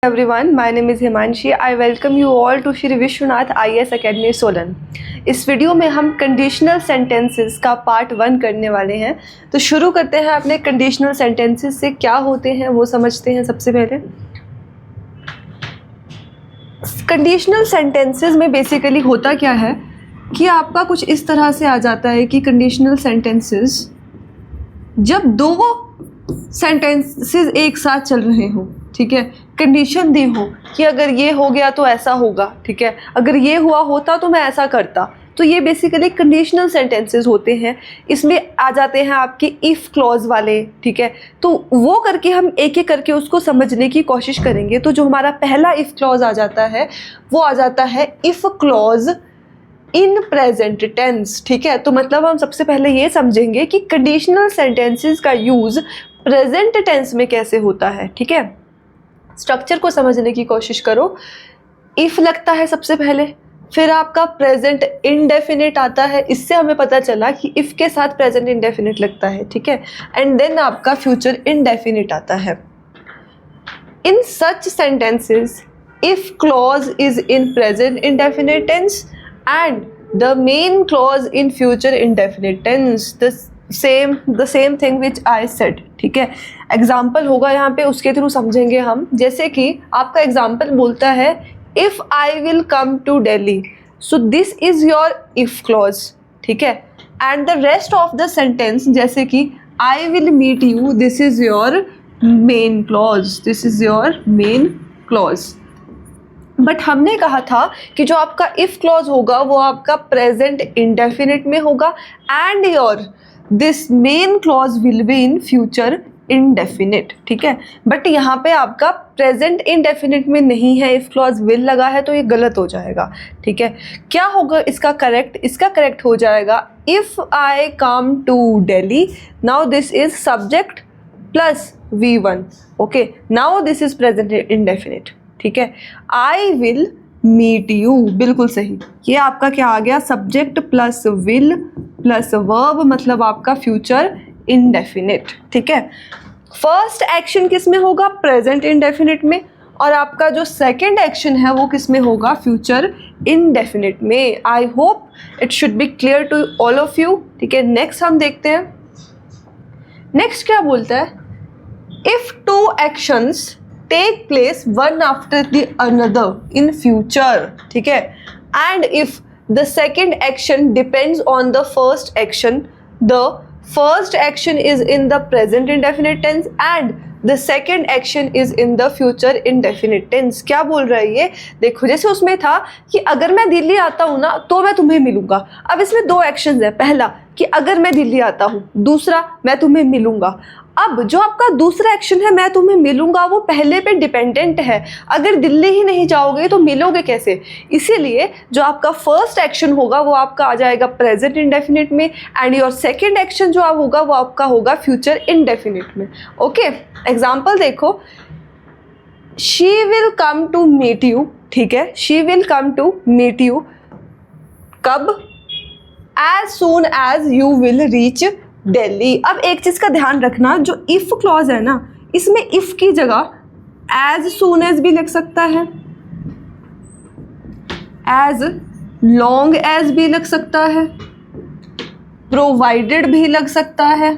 Everyone, my name is Himanshi. I welcome you all to Shri Vishwanath IAS Academy Solan. इस video में हम conditional sentences का part 1 करने वाले हैं। तो शुरू करते हैं अपने कंडीशनल सेंटेंसेस से क्या होते हैं वो समझते हैं। सबसे पहले कंडीशनल सेंटेंसेस में बेसिकली होता क्या है कि आपका कुछ इस तरह से आ जाता है कि कंडीशनल सेंटेंसेस जब दो सेंटेंसेस एक साथ चल रहे हो, ठीक है, कंडीशन दी हो कि अगर ये हो गया तो ऐसा होगा, ठीक है, अगर ये हुआ होता तो मैं ऐसा करता, तो ये बेसिकली कंडीशनल सेंटेंसेस होते हैं। इसमें आ जाते हैं आपके इफ़ क्लॉज वाले, ठीक है। तो वो करके हम एक एक करके उसको समझने की कोशिश करेंगे। तो जो हमारा पहला इफ़ क्लॉज आ जाता है वो आ जाता है if clause in present tense, ठीक है। तो मतलब हम सबसे पहले ये समझेंगे कि कंडीशनल सेंटेंसेस का यूज़ प्रेजेंट टेंस में कैसे होता है, ठीक है। स्ट्रक्चर को समझने की कोशिश करो। इफ़ लगता है सबसे पहले, फिर आपका प्रेजेंट इंडेफिनिट आता है। इससे हमें पता चला कि इफ़ के साथ प्रेजेंट इंडेफिनिट लगता है, ठीक है। एंड देन आपका फ्यूचर इंडेफिनिट आता है। In such sentences if clause is in present indefinite tense and the main clause in future indefinite tense, the same thing which I said, ठीक है। एग्जाम्पल होगा यहाँ पे, उसके थ्रू समझेंगे हम। जैसे कि आपका एग्जाम्पल बोलता है if I will come to Delhi, so this is your if clause, ठीक है। and the rest of the sentence जैसे कि I will meet you, this is your main clause, this is your main clause। But हमने कहा था कि जो आपका इफ़ क्लॉज होगा वो आपका प्रेजेंट इंडेफिनिट में होगा and your this main clause will be in future indefinite, ठीक है। बट यहाँ पे आपका प्रेजेंट इंडेफिनिट में नहीं है, इफ़ क्लॉज विल लगा है, तो ये गलत हो जाएगा, ठीक है। क्या होगा इसका करेक्ट? इसका करेक्ट हो जाएगा if I come to Delhi, now this is subject plus V1, okay. Now this is present indefinite, ठीक है। आई विल मीट यू, बिल्कुल सही। ये आपका क्या आ गया? Subject plus will plus verb, मतलब आपका फ्यूचर इंडेफिनिट, ठीक है। फर्स्ट एक्शन किस में होगा? प्रेजेंट इंडेफिनिट में। और आपका जो सेकंड एक्शन है वो किस में होगा? फ्यूचर इंडेफिनिट में। I hope it should be clear to all of you, ठीक है। नेक्स्ट हम देखते हैं। नेक्स्ट क्या बोलता है? If two actions take place one after the another in future, ठीक है। and if the second action depends on the first action, the first action is in the present indefinite tense and the second action is in the future indefinite tense। क्या बोल रहा है ये? देखो, जैसे उसमें था कि अगर मैं दिल्ली आता हूँ ना तो मैं तुम्हें मिलूंगा। अब इसमें दो एक्शंस है, पहला कि अगर मैं दिल्ली आता हूँ, दूसरा मैं तुम्हें मिलूंगा। अब जो आपका दूसरा एक्शन है मैं तुम्हें मिलूंगा, वो पहले पे डिपेंडेंट है। अगर दिल्ली ही नहीं जाओगे तो मिलोगे कैसे? इसीलिए जो आपका फर्स्ट एक्शन होगा वो आपका आ जाएगा प्रेजेंट इंडेफिनिट में एंड योर सेकंड एक्शन जो होगा वो आपका होगा फ्यूचर इंडेफिनिट में, ओके। एग्जाम्पल देखो, she will come to meet you, ठीक है। She will come to meet you कब? As soon as you will reach Delhi. अब एक चीज़ का ध्यान रखना, जो इफ़ क्लॉज है ना, इसमें इफ़ की जगह एज सून एज भी लग सकता है, एज लॉन्ग एज भी लग सकता है, प्रोवाइडेड भी लग सकता है,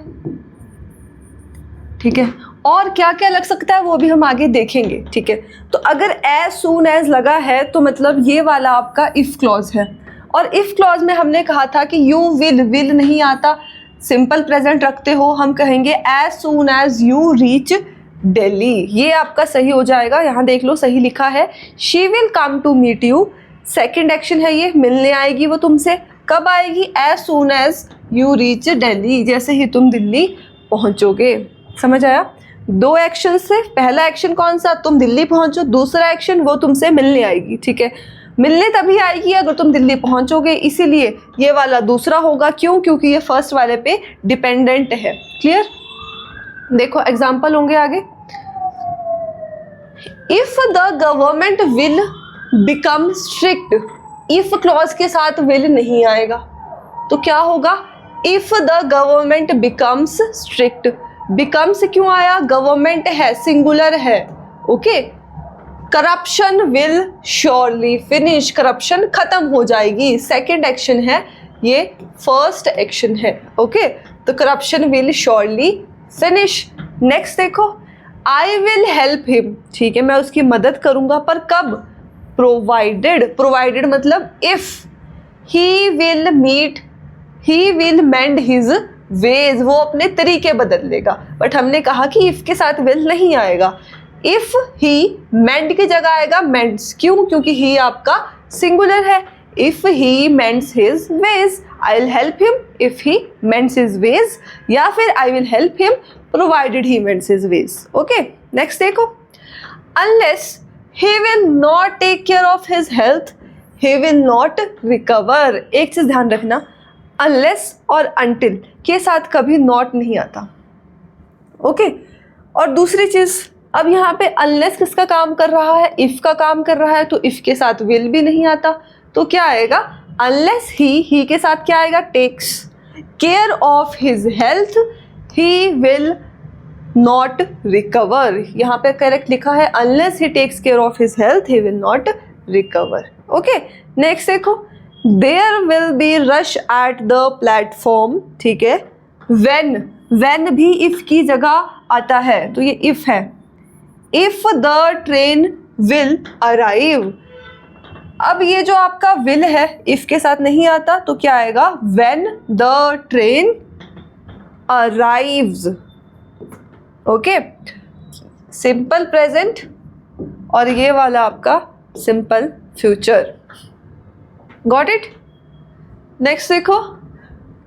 ठीक है। और क्या क्या लग सकता है वो भी हम आगे देखेंगे, ठीक है। तो अगर एज सून एज लगा है तो मतलब ये वाला आपका इफ़ क्लॉज है। और इफ़ क्लॉज में हमने कहा था कि यू विल नहीं आता, सिंपल प्रेजेंट रखते हो, हम कहेंगे as soon as you reach Delhi. ये आपका सही हो जाएगा। यहाँ देख लो, सही लिखा है। She will come to meet you, second action है ये, मिलने आएगी वो तुमसे। कब आएगी? As soon as you reach Delhi, जैसे ही तुम दिल्ली पहुँचोगे। समझ आया? दो एक्शन से, पहला एक्शन कौन सा? तुम दिल्ली पहुँचो। दूसरा एक्शन वो तुमसे मिलने आएगी, ठीक है। मिलने तभी आएगी अगर तुम दिल्ली पहुंचोगे, इसीलिए ये वाला दूसरा होगा। क्यों? क्योंकि ये फर्स्ट वाले पे डिपेंडेंट है। क्लियर? देखो एग्जाम्पल होंगे आगे। If the government will become strict, if clause के साथ विल नहीं आएगा तो क्या होगा? If the government becomes strict. Becomes क्यों आया? गवर्नमेंट है, सिंगुलर है, okay. Corruption will surely finish, corruption खत्म हो जाएगी। सेकेंड एक्शन है, ये फर्स्ट एक्शन है। ओके, तो corruption will surely finish. Next देखो, आई विल हेल्प हिम, ठीक है, मैं उसकी मदद करूंगा, पर कब? प्रोवाइडेड, प्रोवाइडेड मतलब if he will mend his veg, वो अपने तरीके बदल लेगा। बट हमने कहा कि इफ के साथ विल नहीं आएगा, इफ ही मेंड की जगह आएगा मेंड्स। क्यों? क्योंकि ही आपका सिंगुलर है। If he mends his ways, I will help him if he mends his ways, या फिर I will help him provided he mends his ways. Okay, next देखो, unless he will not take care of his health he will not recover. एक चीज ध्यान रखना, unless और until के साथ कभी नॉट नहीं आता। ओके, और दूसरी चीज, अब यहाँ पे अनलेस किसका काम कर रहा है? इफ का काम कर रहा है, तो इफ के साथ विल भी नहीं आता, तो क्या आएगा? अनलेस ही के साथ क्या आएगा? Takes care of his health he will not recover. यहाँ पे करेक्ट लिखा है, unless he takes care of his health he will not recover. Okay, next देखो, there will be rush at the platform, ठीक है, वेन भी if की जगह आता है, तो ये इफ है। If the train will arrive, अब ये जो आपका विल है इफ के साथ नहीं आता, तो क्या आएगा? When the train arrives. Okay, simple present और ये वाला आपका simple future. Got it? Next देखो,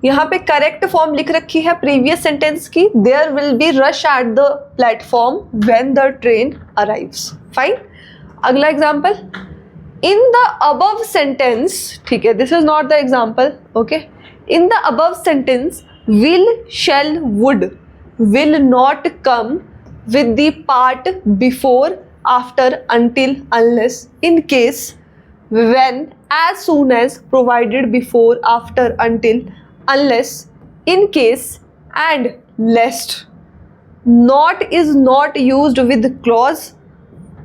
यहाँ पे करेक्ट फॉर्म लिख रखी है प्रीवियस सेंटेंस की, there will be rush at the platform when the train arrives. Fine, अगला example, in the above sentence, ठीक है, this is not the example. Okay, in the above sentence will, shall, would will not come with the part before, after, until, unless, in case, when, as soon as, provided, before, after, until, unless, in case, and lest. Not is not used with clause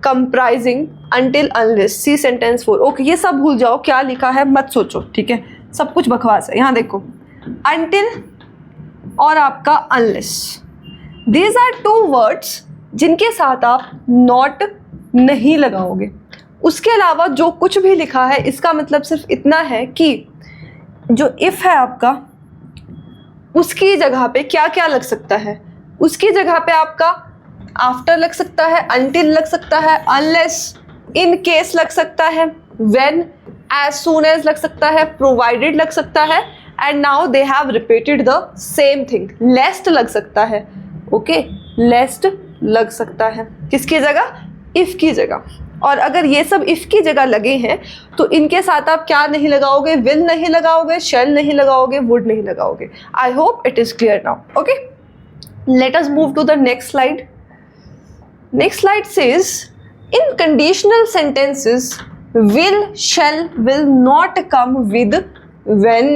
comprising until, unless. See sentence 4. Okay, ये सब भूल जाओ, क्या लिखा है मत सोचो, ठीक है, सब कुछ बकवास है। यहाँ देखो, until और आपका unless, these are two words जिनके साथ आप not नहीं लगाओगे। उसके अलावा जो कुछ भी लिखा है इसका मतलब सिर्फ इतना है कि जो if है आपका, उसकी जगह पे क्या क्या लग सकता है। उसकी जगह पे आपका after लग सकता है, until लग सकता है, unless, in case लग सकता है, when, as soon as लग सकता है, provided लग सकता है, and now they have repeated the same thing, lest लग सकता है। ओके, लेस्ट लग सकता है किसकी जगह? इफ की जगह। और अगर ये सब इफ की जगह लगे हैं तो इनके साथ आप क्या नहीं लगाओगे? विल नहीं लगाओगे, शैल नहीं लगाओगे, वुड नहीं लगाओगे। I hope it is clear now. Okay, let us move to the next slide. Next slide says in conditional sentences will, shall, will not come with when।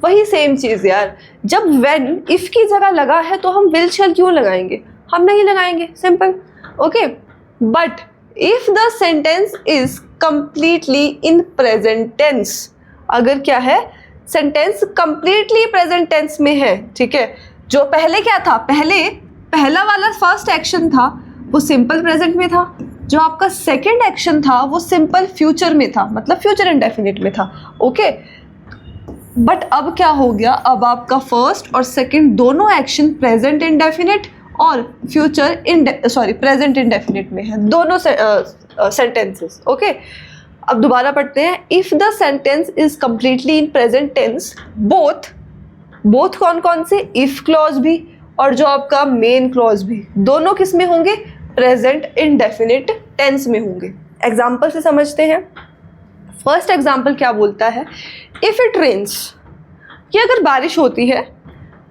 वही सेम चीज यार, जब when if की जगह लगा है तो हम will shall क्यों लगाएंगे? हम नहीं लगाएंगे, simple. Okay, but if the sentence is completely in present tense, अगर क्या है, सेंटेंस completely present tense में है, ठीक है, जो पहले क्या था, पहला वाला फर्स्ट एक्शन था वो सिंपल प्रेजेंट में था, जो आपका सेकेंड एक्शन था वो सिंपल फ्यूचर में था, मतलब फ्यूचर इंडेफिनिट में था। ओके, बट अब क्या हो गया, अब आपका फर्स्ट और सेकंड दोनों एक्शन प्रेजेंट इंडेफिनिट और फ्यूचर प्रेजेंट इंडेफिनिट में है, दोनों सेंटेंसेस। ओके, अब दोबारा पढ़ते हैं। If the sentence is completely in present tense, both कौन कौन से? इफ क्लॉज भी और जो आपका मेन क्लॉज भी, दोनों किस में होंगे? प्रेजेंट इंडेफिनिट टेंस में होंगे। एग्जाम्पल से समझते हैं। फर्स्ट एग्जाम्पल क्या बोलता है, इफ इट रेन्स, कि अगर बारिश होती है,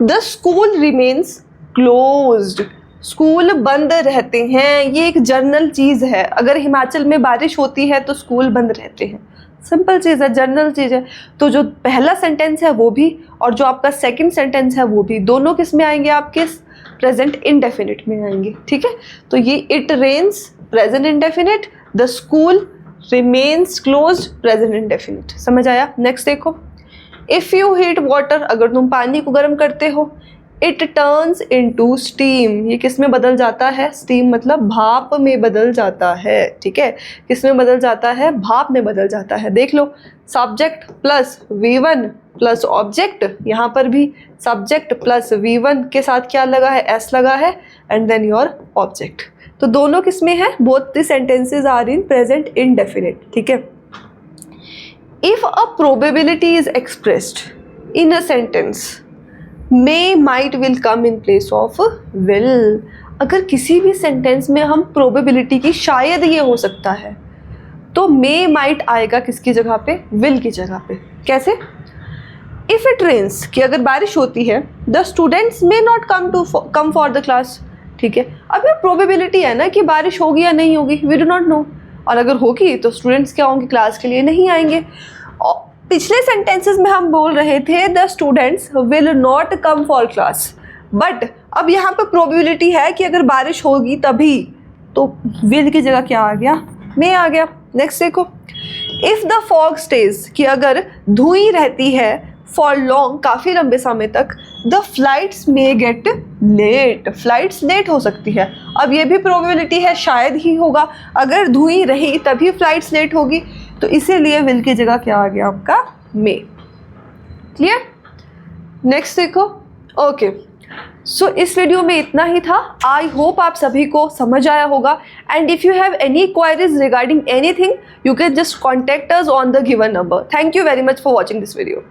the school remains closed, school बंद रहते हैं। ये एक जनरल चीज़ है, अगर हिमाचल में बारिश होती है तो स्कूल बंद रहते हैं, सिंपल चीज़ है, जनरल चीज़ है। तो जो पहला सेंटेंस है वो भी और जो आपका सेकंड सेंटेंस है वो भी, दोनों किस में आएंगे? आपके प्रेजेंट इंडेफिनिट में आएंगे, ठीक है। तो ये it rains present indefinite, the school remains closed, present indefinite. समझ आया? नेक्स्ट देखो, इफ़ यू हीट वाटर, अगर तुम पानी को गर्म करते हो, इट टर्न्स इनटू स्टीम, ये किस में बदल जाता है? स्टीम मतलब भाप में बदल जाता है। ठीक है, किस में बदल जाता है? भाप में बदल जाता है। देख लो, subject plus V1 plus object, यहाँ पर भी सब्जेक्ट प्लस V1 के साथ क्या लगा है? S लगा है, एंड देन योर ऑब्जेक्ट। तो दोनों किस में है? Both the sentences are in present indefinite. ठीक है, if a probability is expressed in a sentence, may might will come in place of will. अगर किसी भी सेंटेंस में हम प्रोबेबिलिटी की शायद ये हो सकता है, तो मे माइट आएगा किसकी जगह पे? विल की जगह पे। कैसे? इफ इट रेन्स, कि अगर बारिश होती है, the students may not come for the class. ठीक है, अब ये प्रोबेबिलिटी है ना कि बारिश होगी या नहीं होगी, वी डू नॉट नो। और अगर होगी तो स्टूडेंट्स क्या होंगे? क्लास के लिए नहीं आएंगे। और पिछले सेंटेंसेस में हम बोल रहे थे the students will not come for class, but अब यहाँ पे प्रोबेबिलिटी है कि अगर बारिश होगी तभी, तो विल की जगह क्या आ गया? मे आ गया। नेक्स्ट देखो, इफ़ द फॉग स्टेज, कि अगर धुएं रहती है फॉर लॉन्ग, काफ़ी लंबे समय तक, the flights may get late, flights late हो सकती है। अब ये भी प्रोबेबिलिटी है, शायद ही होगा, अगर धुएं रही तभी फ्लाइट्स लेट होगी, तो इसीलिए विल की जगह क्या आ गया आपका? मे। क्लियर? नेक्स्ट देखो। ओके, सो इस वीडियो में इतना ही था। आई होप आप सभी को समझ आया होगा, and if you have any queries regarding anything, you can just contact us on the given number. Thank you very much for watching this video.